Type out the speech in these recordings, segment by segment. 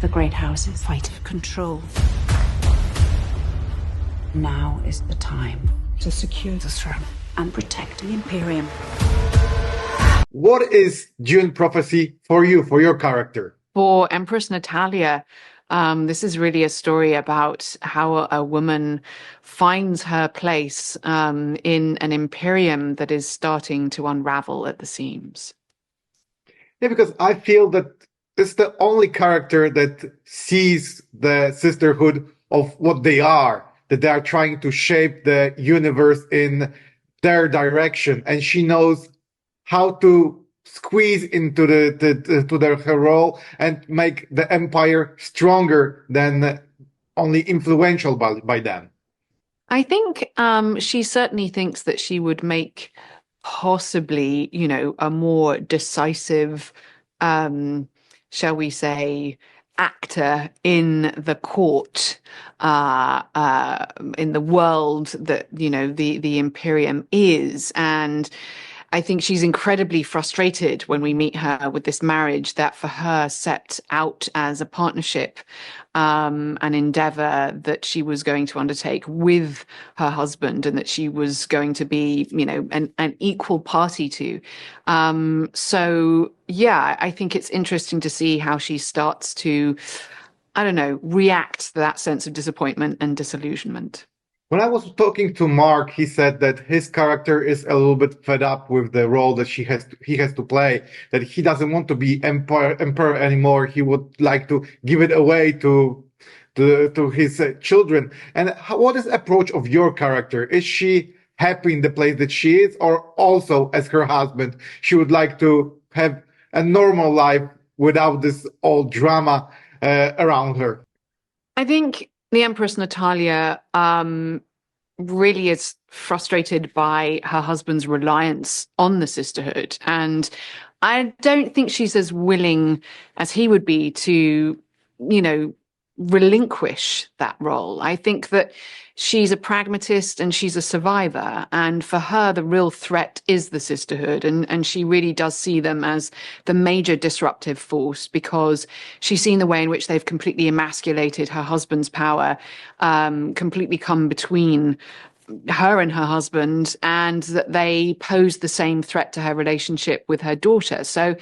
The great houses fight for control. Now is the time to secure the throne and protect the Imperium. What is Dune Prophecy for you, for your character? For Empress Natalia, this is really a story about how a woman finds her place in an imperium that is starting to unravel at the seams. Yeah, because I feel that it's the only character that sees the sisterhood of what they are, that they are trying to shape the universe in their direction, and she knows how to squeeze into her role and make the empire stronger than only influential by them. I think she certainly thinks that she would make possibly, a more decisive, shall we say, actor in the court, in the world that, the Imperium is. And I think she's incredibly frustrated when we meet her with this marriage that for her set out as a partnership, an endeavor that she was going to undertake with her husband and that she was going to be, an equal party to. So, yeah, I think it's interesting to see how she starts to, react to that sense of disappointment and disillusionment. When I was talking to Mark, he said that his character is a little bit fed up with the role that he has to play, that he doesn't want to be emperor anymore. He would like to give it away to his children. And what is the approach of your character? Is she happy in the place that she is, or also as her husband, she would like to have a normal life without this old drama around her? I think the Empress Natalia really is frustrated by her husband's reliance on the sisterhood. And I don't think she's as willing as he would be to, relinquish that role. I think that she's a pragmatist and she's a survivor. And for her, the real threat is the sisterhood. And she really does see them as the major disruptive force because she's seen the way in which they've completely emasculated her husband's power, completely come between her and her husband, and that they pose the same threat to her relationship with her daughter. So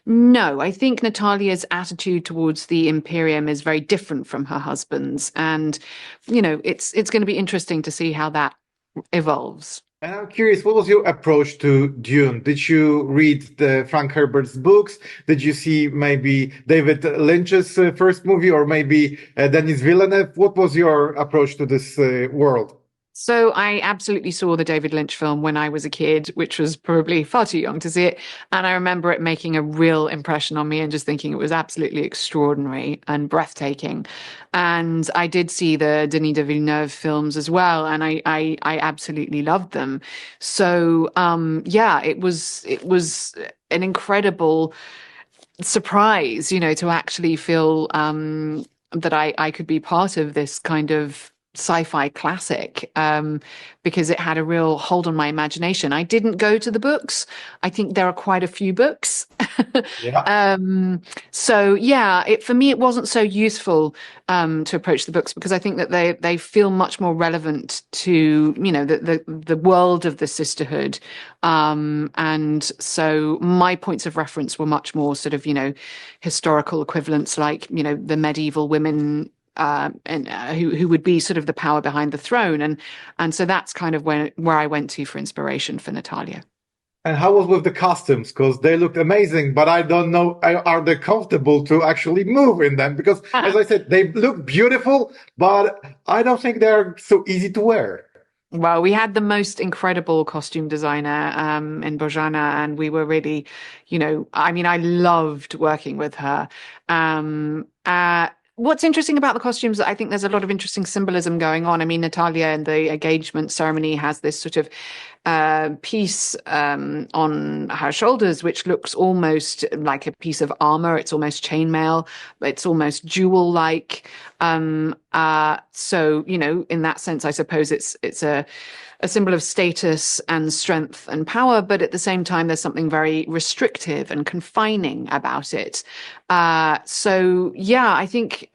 no, I think Natalia's attitude towards the Imperium is very different from her husband's. And, it's going to be interesting to see how that evolves. And I'm curious, what was your approach to Dune? Did you read the Frank Herbert's books? Did you see maybe David Lynch's first movie, or maybe Denis Villeneuve? What was your approach to this world? So I absolutely saw the David Lynch film when I was a kid, which was probably far too young to see it. And I remember it making a real impression on me and just thinking it was absolutely extraordinary and breathtaking. And I did see the Denis de Villeneuve films as well, and I absolutely loved them. So it was an incredible surprise, to actually feel that I could be part of this kind of sci-fi classic, because it had a real hold on my imagination. I didn't go to the books. I think there are quite a few books. Yeah. For me, it wasn't so useful to approach the books because I think that they feel much more relevant to, the world of the sisterhood. And so my points of reference were much more sort of, historical equivalents like, the medieval women and who would be sort of the power behind the throne, and so that's kind of where I went to for inspiration for Natalia. And how was with the costumes? Because they looked amazing, but I don't know, are they comfortable to actually move in them? Because as I said, they look beautiful, but I don't think they're so easy to wear. Well, we had the most incredible costume designer in Bojana, and we were really, I loved working with her. What's interesting about the costumes, I think there's a lot of interesting symbolism going on. I mean, Natalia in the engagement ceremony has this sort of piece on her shoulders, which looks almost like a piece of armor. It's almost chainmail. It's almost jewel-like. So, you know, in that sense, I suppose it's a symbol of status and strength and power, but at the same time, there's something very restrictive and confining about it. So yeah, I think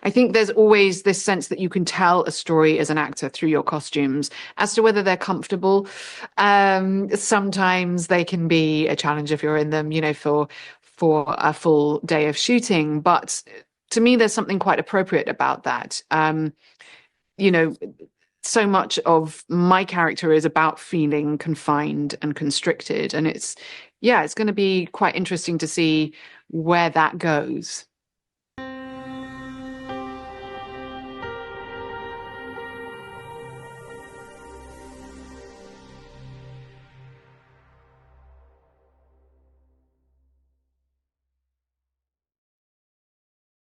there's always this sense that you can tell a story as an actor through your costumes. As to whether they're comfortable, sometimes they can be a challenge if you're in them, you know, for a full day of shooting. But to me, there's something quite appropriate about that. You know, so much of my character is about feeling confined and constricted. And it's going to be quite interesting to see where that goes.